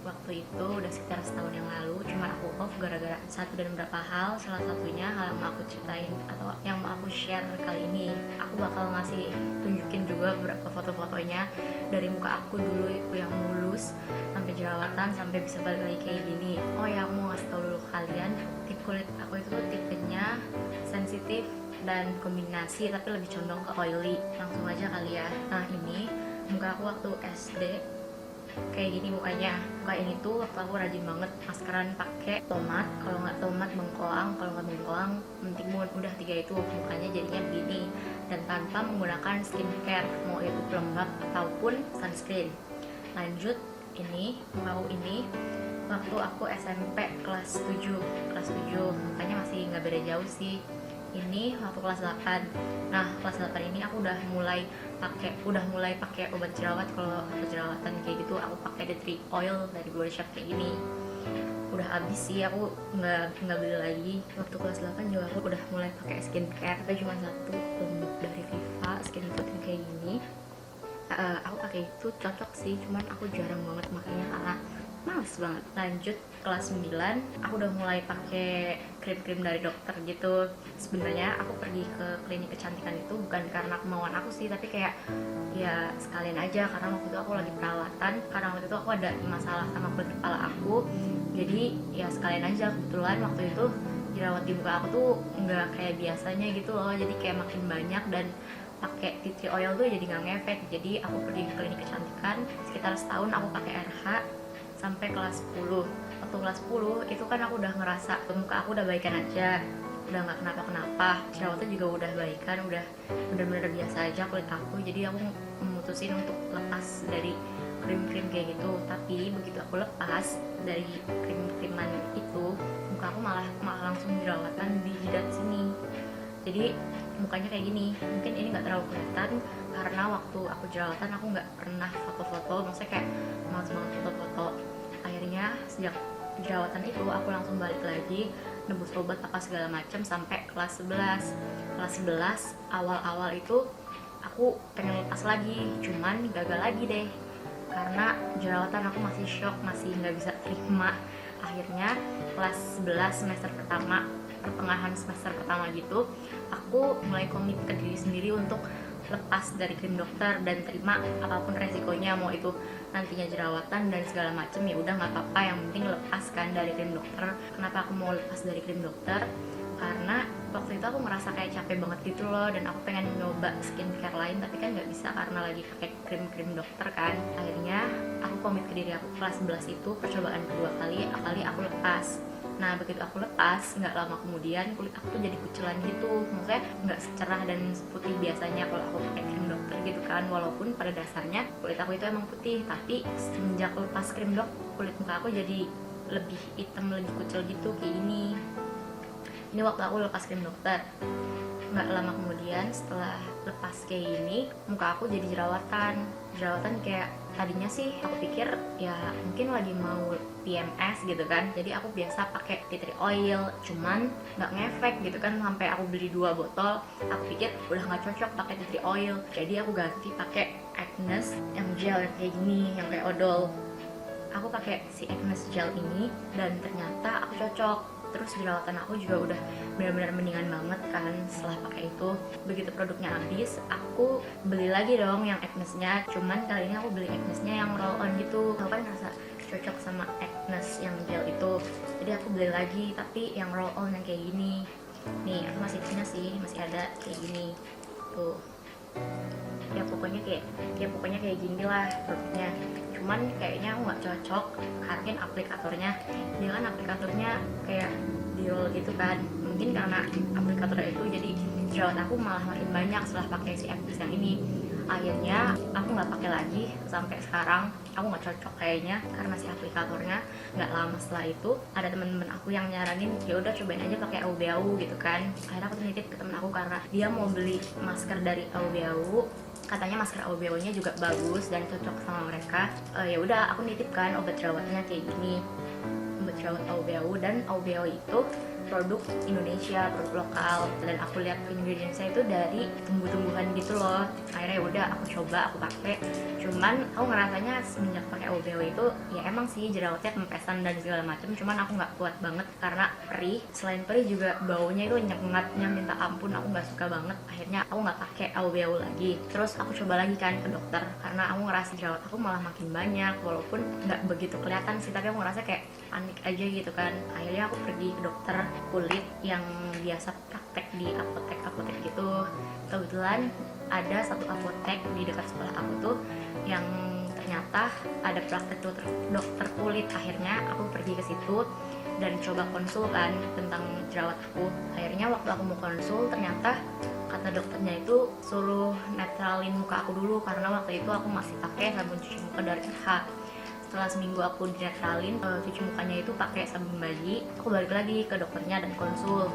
waktu itu udah sekitar setahun yang lalu, cuma aku off gara-gara satu dan beberapa hal. Salah satunya hal yang mau aku ceritain atau yang mau aku share kali ini. Aku bakal ngasih tunjukin juga beberapa foto-fotonya dari muka aku dulu yang mulus sampai jerawatan sampai bisa balik lagi kayak gini. Oh ya, aku mau ngasih tau dulu kalian, tip kulit aku itu tuh tipenya sensitif dan kombinasi, tapi lebih condong ke oily. Langsung aja kali ya. Nah, ini muka aku waktu SD kayak gini mukanya. Muka ini tuh waktu aku rajin banget maskeran pakai tomat, kalau nggak tomat bengkoang, kalau nggak bengkoang mentimun. Udah 3 itu mukanya jadinya begini, dan tanpa menggunakan skincare, mau itu pelembab ataupun sunscreen. Lanjut, ini muka aku ini waktu aku SMP kelas 7 mukanya masih nggak beda jauh sih. Ini waktu kelas 8. Nah, kelas 8 ini aku udah mulai pakai obat jerawat. Kalau aku jerawatan kayak gitu aku pakai The Tree Oil dari Body Shop kayak gini. Udah habis sih, aku nggak beli lagi. Waktu kelas 8 juga aku udah mulai pakai skincare, tapi cuma satu dari Viva Skin Food yang kayak gini. Aku pakai itu cocok sih, cuman aku jarang banget makanya karena males banget. Lanjut kelas 9 aku udah mulai pakai krim-krim dari dokter gitu. Sebenarnya aku pergi ke klinik kecantikan itu bukan karena kemauan aku sih, tapi kayak ya sekalian aja, karena waktu itu aku lagi perawatan, karena waktu itu aku ada masalah sama kulit kepala aku. Jadi ya sekalian aja, kebetulan waktu itu jerawat di muka aku tuh nggak kayak biasanya gitu loh, jadi kayak makin banyak, dan pakai tea tree oil tuh jadi nggak ngefek. Jadi aku pergi ke klinik kecantikan sekitar setahun, aku pakai RH sampai kelas 10. Waktu kelas 10 itu kan aku udah ngerasa muka aku udah baikan aja, udah nggak kenapa-kenapa, jerawatnya juga udah baikan, udah bener-bener biasa aja kulit aku. Jadi aku memutusin untuk lepas dari krim-krim kayak gitu. Tapi begitu aku lepas dari krim-kriman itu, muka aku malah langsung jerawatan di jidat sini. Jadi mukanya kayak gini. Mungkin ini nggak terlalu kelihatan karena waktu aku jerawatan aku nggak pernah foto-foto, maksudnya kayak males banget foto-foto. Akhirnya sejak jerawatan itu aku langsung balik lagi nebus obat apa segala macam sampai kelas 11. Kelas 11 awal-awal itu aku pengen lepas lagi, cuman gagal lagi deh karena jerawatan. Aku masih shock, masih nggak bisa terima. Akhirnya kelas 11 semester pertama, pertengahan semester pertama gitu, aku mulai komit ke diri sendiri untuk lepas dari krim dokter dan terima apapun resikonya, mau itu nantinya jerawatan dan segala macem. Ya udah nggak apa-apa, yang penting lepaskan dari krim dokter. Kenapa aku mau lepas dari krim dokter? Karena waktu itu aku ngerasa kayak capek banget gitu loh, dan aku pengen nyoba skincare lain, tapi kan nggak bisa karena lagi pakai krim dokter kan. Akhirnya aku komit ke diri aku. Kelas 11 itu percobaan kedua kali aku lepas. Nah, begitu aku lepas, nggak lama kemudian kulit aku tuh jadi kucelan gitu. Maksudnya nggak secerah dan seputih biasanya kalau aku pakai krim dokter gitu kan. Walaupun pada dasarnya kulit aku itu emang putih, tapi semenjak lepas krim dok, kulit muka aku jadi lebih hitam, lebih kucel gitu kayak gini. Ini waktu aku lepas krim dokter. Nggak lama kemudian setelah lepas kayak gini, muka aku jadi jerawatan kayak tadinya sih aku pikir ya mungkin lagi mau PMS gitu kan, jadi aku biasa pakai tea tree oil, cuman nggak ngefek gitu kan. Sampai aku beli 2 botol, aku pikir udah nggak cocok pakai tea tree oil, jadi aku ganti pakai Agnes yang gel kayak gini, yang kayak odol. Aku pakai si Agnes gel ini dan ternyata aku cocok. Terus jerawatan aku juga udah benar-benar mendingan banget kan setelah pakai itu. Begitu produknya habis, aku beli lagi dong yang Agnesnya. Cuman kali ini aku beli Agnesnya yang roll on gitu. Aku kan ngerasa cocok sama Agnes yang gel itu, jadi aku beli lagi tapi yang roll on yang kayak gini. Nih, aku masih punya sih, masih ada kayak gini tuh. Ya pokoknya kayak gini lah produknya. Cuman kayaknya aku nggak cocok karena aplikatornya, dia kan aplikatornya kayak di roll gitu kan. Mungkin karena aplikatornya itu jadi jerawat aku malah makin banyak setelah pakai si Agnes yang ini. Akhirnya aku nggak pakai lagi sampai sekarang. Aku nggak cocok kayaknya karena si aplikatornya. Nggak lama setelah itu ada temen-temen aku yang nyaranin, ya udah cobain aja pakai AUBAU gitu kan. Akhirnya aku nitip ke temen aku karena dia mau beli masker dari AUBAU, katanya masker AUBAU-nya juga bagus dan cocok sama mereka. Ya udah aku nitipkan obat jerawatnya kayak gini, obat jerawat AUBAU. Dan AUBAU itu produk Indonesia, produk lokal, dan aku lihat ingredientsnya itu dari tumbuh-tumbuhan gitu loh. Akhirnya udah aku coba, aku pakai. Cuman aku ngerasanya semenjak pakai OBW itu ya emang sih jerawatnya kempesan dan segala macam, cuman aku nggak kuat banget karena perih. Selain perih juga baunya itu nyengatnya minta ampun, aku nggak suka banget. Akhirnya aku nggak pakai OBW lagi. Terus aku coba lagi kan ke dokter karena aku ngerasa jerawat aku malah makin banyak, walaupun nggak begitu kelihatan sih, tapi aku ngerasa kayak panik aja gitu kan. Akhirnya aku pergi ke dokter kulit yang biasa praktek di apotek gitu. Kebetulan ada satu apotek di dekat sekolah aku tuh yang ternyata ada praktek dokter kulit. Akhirnya aku pergi ke situ dan coba konsul kan tentang jerawat aku. Akhirnya waktu aku mau konsul, ternyata kata dokternya itu suruh netralin muka aku dulu karena waktu itu aku masih pakai sabun cuci muka dari RH. Setelah seminggu aku dinetralin, cuci mukanya itu pakai sabun bayi, aku balik lagi ke dokternya dan konsul.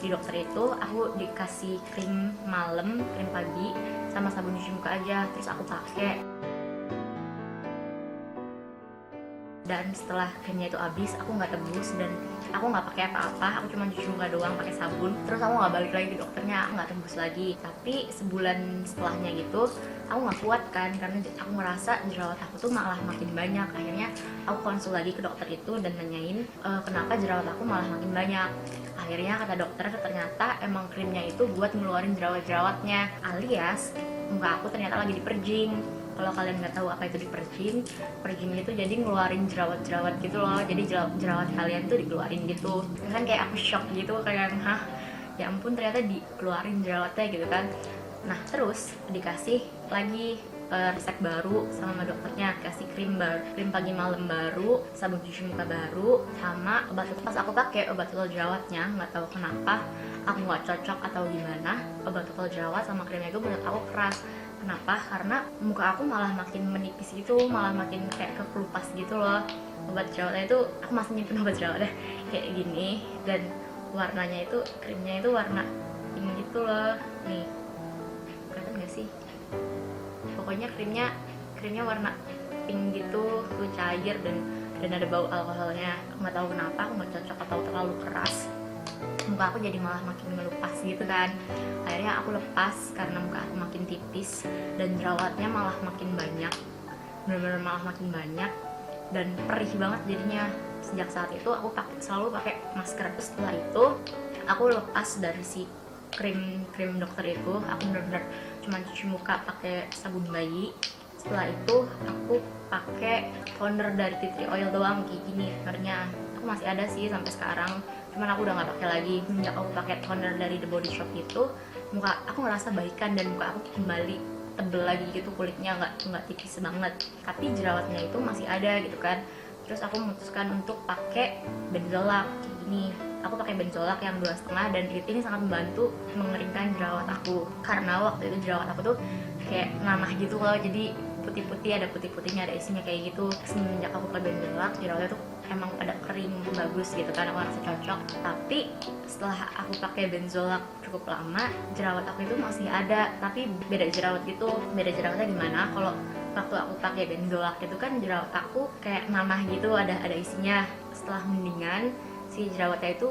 Di dokter itu aku dikasih krim malam, krim pagi, sama sabun cuci muka aja. Terus aku pakai. Dan setelah krimnya itu habis, aku nggak tebus dan aku nggak pakai apa-apa, aku cuma cuci muka doang pakai sabun. Terus aku nggak balik lagi ke dokternya, aku nggak tebus lagi. Tapi sebulan setelahnya gitu, aku nggak kuat kan karena aku ngerasa jerawat aku tuh malah makin banyak. Akhirnya aku konsul lagi ke dokter itu dan nanyain kenapa jerawat aku malah makin banyak. Akhirnya kata dokter ternyata emang krimnya itu buat ngeluarin jerawat-jerawatnya, alias muka aku ternyata lagi diperjing. Kalau kalian nggak tahu apa itu diperjing, perjing itu jadi ngeluarin jerawat-jerawat gitu loh. Jadi jerawat kalian tuh dikeluarin gitu. Kan kayak aku shock gitu, kayak hah, ya ampun ternyata dikeluarin jerawatnya gitu kan. Nah terus dikasih lagi resep baru sama dokternya, kasih krim baru, krim pagi malam baru, sabun cuci muka baru, sama obat. Pas aku pakai obat total jerawatnya, nggak tahu kenapa aku nggak cocok atau gimana, obat total jerawat sama krimnya itu menurut aku keras. Kenapa? Karena muka aku malah makin menipis gitu, malah makin kayak kekelupas gitu loh. Obat jerawatnya itu, aku masih nyimpen obat jerawatnya kayak gini, dan warnanya itu, krimnya itu warna pink gitu loh. Nih, kelihatan gak sih? Pokoknya krimnya warna pink gitu, tuh cair dan ada bau alkoholnya. Aku nggak tahu kenapa, aku nggak cocok atau terlalu keras. Muka aku jadi malah makin ngelupas gitu kan. Akhirnya aku lepas karena muka aku makin tipis dan jerawatnya malah makin banyak, benar-benar malah makin banyak dan perih banget jadinya. Sejak saat itu aku selalu pakai masker. Setelah itu aku lepas dari si krim dokter itu, aku benar-benar cuma cuci muka pakai sabun bayi. Setelah itu aku pakai toner dari Tea Tree Oil doang kayak gini tonernya. Aku masih ada sih sampai sekarang, cuman aku udah nggak pakai lagi. Semenjak aku pakai toner dari The Body Shop itu, muka aku ngerasa baikan dan muka aku kembali tebel lagi gitu, kulitnya nggak tipis banget, tapi jerawatnya itu masih ada gitu kan. Terus aku memutuskan untuk pakai benzolat kayak gini. Aku pakai benzolat yang 2,5 dan ini sangat membantu mengeringkan jerawat aku, karena waktu itu jerawat aku tuh kayak nanah gitu loh, jadi putih-putih, ada putih-putihnya, ada isinya kayak gitu. Semenjak aku pakai benzolat, jerawatnya tuh emang pada kering bagus gitu kan, aku rasa cocok. Tapi setelah aku pakai benzolat cukup lama, jerawat aku itu masih ada, tapi beda jerawat gitu. Beda jerawatnya gimana? Kalau waktu aku pakai benzolat itu kan jerawat aku kayak nanah gitu, ada isinya. Setelah mendingan, si jerawatnya itu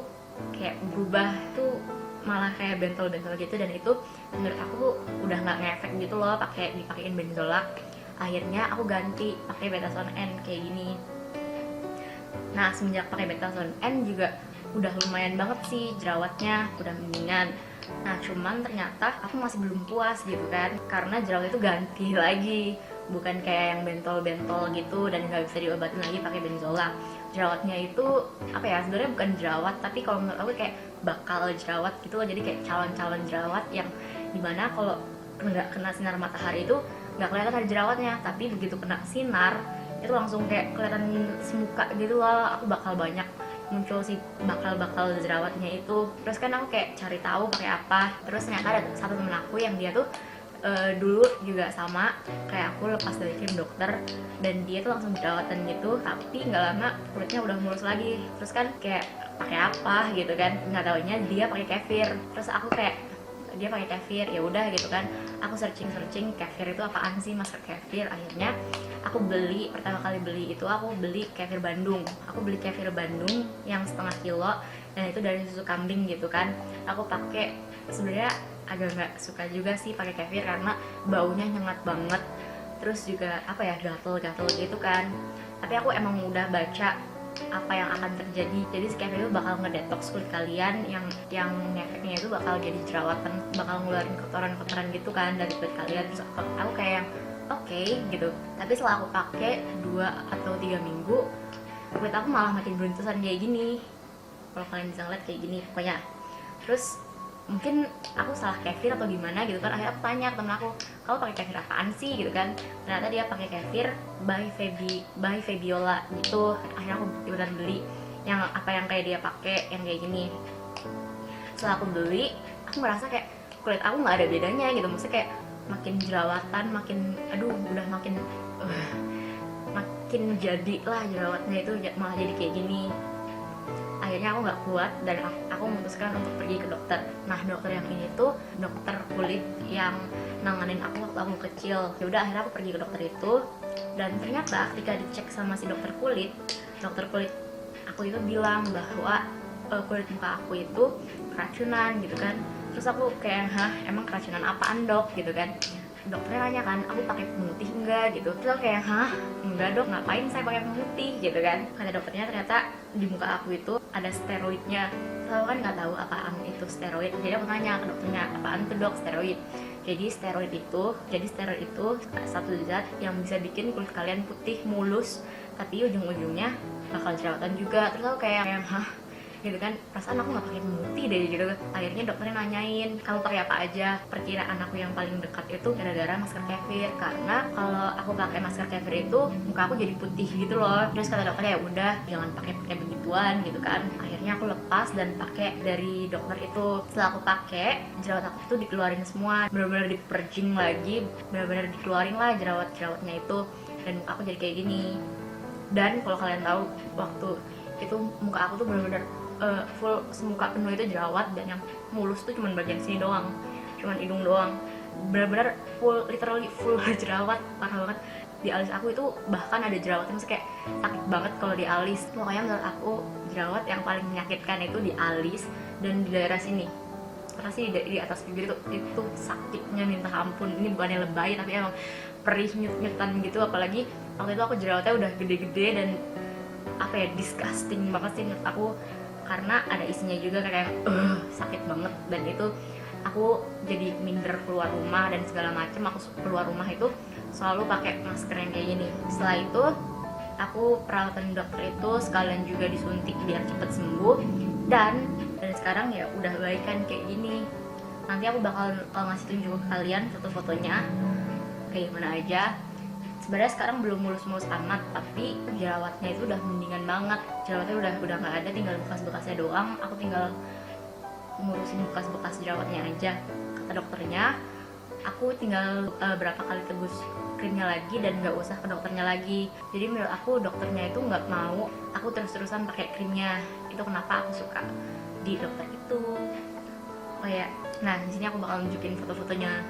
kayak berubah tuh malah kayak bentol-bentol gitu, dan itu menurut aku udah nggak ngefek gitu loh dipakein benzolat. Akhirnya aku ganti pakai Betazone N kayak gini. Nah semenjak pakai Betazone N juga udah lumayan banget sih jerawatnya, udah mendingan. Nah cuman ternyata aku masih belum puas gitu kan, karena jerawat itu ganti lagi, bukan kayak yang bentol-bentol gitu dan nggak bisa diobatin lagi pakai benzolat. Jerawatnya itu apa ya, sebenarnya bukan jerawat, tapi kalau menurut aku kayak bakal jerawat gitu loh. Jadi kayak calon-calon jerawat yang dimana kalau nggak kena sinar matahari itu nggak kelihatan ada jerawatnya, tapi begitu kena sinar itu langsung kayak kelihatan semuka gitu loh. Aku bakal banyak muncul si bakal jerawatnya itu. Terus kan aku kayak cari tahu pakai apa, terus ternyata ada satu temen aku yang dia tuh dulu juga sama kayak aku, lepas dari krim dokter, dan dia tuh langsung jerawatan gitu, tapi nggak lama kulitnya udah mulus lagi. Terus kan kayak pakai apa gitu kan, nggak taunya dia pakai kefir. Terus aku kayak dia pakai kefir, ya udah gitu kan, aku searching kefir itu apaan sih, masker kefir. Akhirnya Aku pertama kali beli itu aku beli kefir Bandung. Aku beli kefir Bandung yang setengah kilo, dan itu dari susu kambing gitu kan. Aku pakai, sebenarnya agak nggak suka juga sih pakai kefir karena baunya nyengat banget, terus juga apa ya, gatel-gatel gitu kan. Tapi aku emang udah baca apa yang akan terjadi. Jadi si kefir itu bakal ngedetox kulit kalian, yang efeknya itu bakal jadi jerawatan, bakal ngeluarin kotoran-kotoran gitu kan dari kulit kalian. Terus aku kayak oke gitu. Tapi setelah aku pakai 2 atau 3 minggu, kulit aku malah makin beruntusan kayak gini. Kalau kalian bisa ngeliat kayak gini pokoknya. Terus mungkin aku salah kefir atau gimana gitu kan. Akhirnya aku tanya ke temen aku, kamu pakai kefir apaan sih gitu kan. Ternyata dia pakai kefir by Febiola gitu. Akhirnya aku ikutan beli yang apa yang kayak dia pakai, yang kayak gini. Setelah aku beli, aku merasa kayak kulit aku nggak ada bedanya gitu. Maksudnya kayak makin jerawatan, udah makin jadi lah jerawatnya itu, malah jadi kayak gini. Akhirnya aku nggak kuat dan aku memutuskan untuk pergi ke dokter. Nah, dokter yang ini tuh dokter kulit yang nanganin aku waktu aku kecil. Ya udah, akhirnya aku pergi ke dokter itu, dan ternyata ketika dicek sama si dokter kulit aku itu bilang bahwa kulit muka aku itu keracunan gitu kan. Terus aku kayak, hah, emang keracunan apaan dok gitu kan. Dokternya nanya kan, aku pakai pemutih enggak gitu. Terus aku kayak, hah, enggak dok, ngapain saya pakai pemutih gitu kan. Kata dokternya ternyata di muka aku itu ada steroidnya. Saya kan nggak tahu apaan itu steroid, jadi aku tanya ke dokternya, apaan tuh dok steroid. Jadi steroid itu satu zat yang bisa bikin kulit kalian putih mulus, tapi ujung-ujungnya bakal jerawatan juga. Terus aku kayak, hah gitu kan, perasaan aku nggak pakai pemutih deh gitu. Akhirnya dokternya nanyain, kamu pakai apa aja. Perkiraan aku yang paling dekat itu gara-gara masker kefir, karena kalau aku pakai masker kefir itu muka aku jadi putih gitu loh. Terus kata dokternya, ya udah jangan pakai begituan gitu kan. Akhirnya aku lepas dan pakai dari dokter itu. Setelah aku pakai, jerawat aku tuh dikeluarin semua, benar-benar di-purging lagi, benar-benar dikeluarin lah jerawatnya itu, dan muka aku jadi kayak gini. Dan kalau kalian tahu, waktu itu muka aku tuh benar-benar full, semuka penuh itu jerawat, dan yang mulus tuh cuman bagian sini doang, cuman hidung doang. Benar-benar full, literally full jerawat, parah banget. Di alis aku itu bahkan ada jerawatnya, maksudnya kayak sakit banget kalau di alis. Makanya menurut aku jerawat yang paling menyakitkan itu di alis dan di daerah sini. Karena sih di atas bibir itu sakitnya minta ampun. Ini bukannya lebay, tapi emang perih nyut-nyutan gitu. Apalagi waktu itu aku jerawatnya udah gede-gede dan apa ya, disgusting banget sih menurut aku, karena ada isinya juga, kayak sakit banget. Dan itu aku jadi minder keluar rumah dan segala macam. Aku keluar rumah itu selalu pakai masker yang kayak gini. Setelah itu aku perawatan dokter itu sekalian juga disuntik biar cepet sembuh, dan sekarang ya udah baikan kayak gini. Nanti aku bakal ngasih tunjuk ke kalian foto-fotonya kayak gimana aja. Sebenarnya sekarang belum mulus-mulus amat, tapi jerawatnya itu udah mendingan banget. Jerawatnya udah nggak ada, tinggal bekas-bekasnya doang. Aku tinggal ngurusin bekas-bekas jerawatnya aja. Kata dokternya, aku tinggal berapa kali tebus krimnya lagi dan nggak usah ke dokternya lagi. Jadi menurut aku dokternya itu nggak mau aku terus-terusan pakai krimnya. Itu kenapa aku suka di dokter itu. Oh ya, nah di sini aku bakal nunjukin foto-fotonya.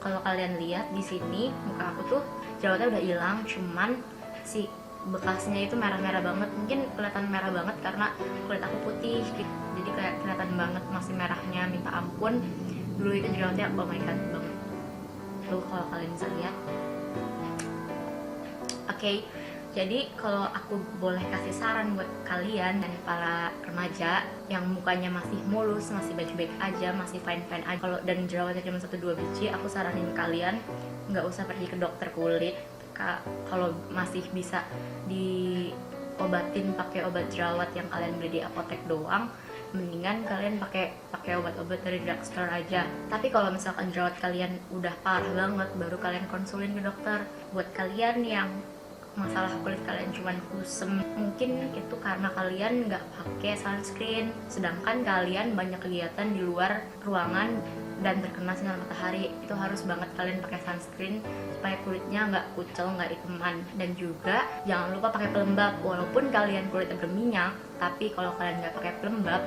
Kalau kalian lihat di sini, muka aku tuh jerawatnya udah hilang, cuman si bekasnya itu merah-merah banget. Mungkin kelihatan merah banget karena kulit aku putih gitu. Jadi kayak kelihatan banget masih merahnya minta ampun. Dulu itu jerawatnya oh my god banget. Tuh kalau kalian bisa lihat. Oke. Jadi kalau aku boleh kasih saran buat kalian dan para remaja yang mukanya masih mulus, masih baik-baik aja, masih fine-fine aja, kalau dan jerawatnya cuma 1-2 biji, aku saranin kalian nggak usah pergi ke dokter kulit. Kalau masih bisa diobatin pakai obat jerawat yang kalian beli di apotek doang, mendingan kalian pakai obat-obat dari drugstore aja. Tapi kalau misalkan jerawat kalian udah parah banget, baru kalian konsulin ke dokter. Buat kalian yang masalah kulit kalian cuman kusem, mungkin itu karena kalian nggak pakai sunscreen, sedangkan kalian banyak kegiatan di luar ruangan dan terkena sinar matahari. Itu harus banget kalian pakai sunscreen supaya kulitnya nggak kucel, nggak ikeman. Dan juga jangan lupa pakai pelembab. Walaupun kalian kulitnya berminyak, tapi kalau kalian nggak pakai pelembab,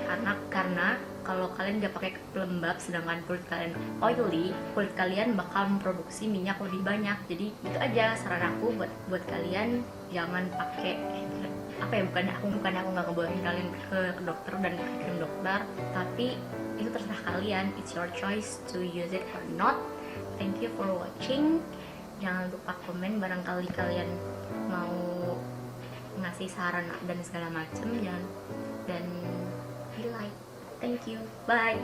karena kalau kalian nggak pakai pelembab sedangkan kulit kalian oily, kulit kalian bakal memproduksi minyak lebih banyak. Jadi itu aja saran aku buat kalian, jangan pakai bukannya aku nggak ngebolehin kalian ke dokter dan pakai krim dokter, tapi itu terserah kalian, it's your choice to use it or not. Thank you for watching. Jangan lupa komen barangkali kalian mau ngasih saran dan segala macem, dan be like. Thank you, bye.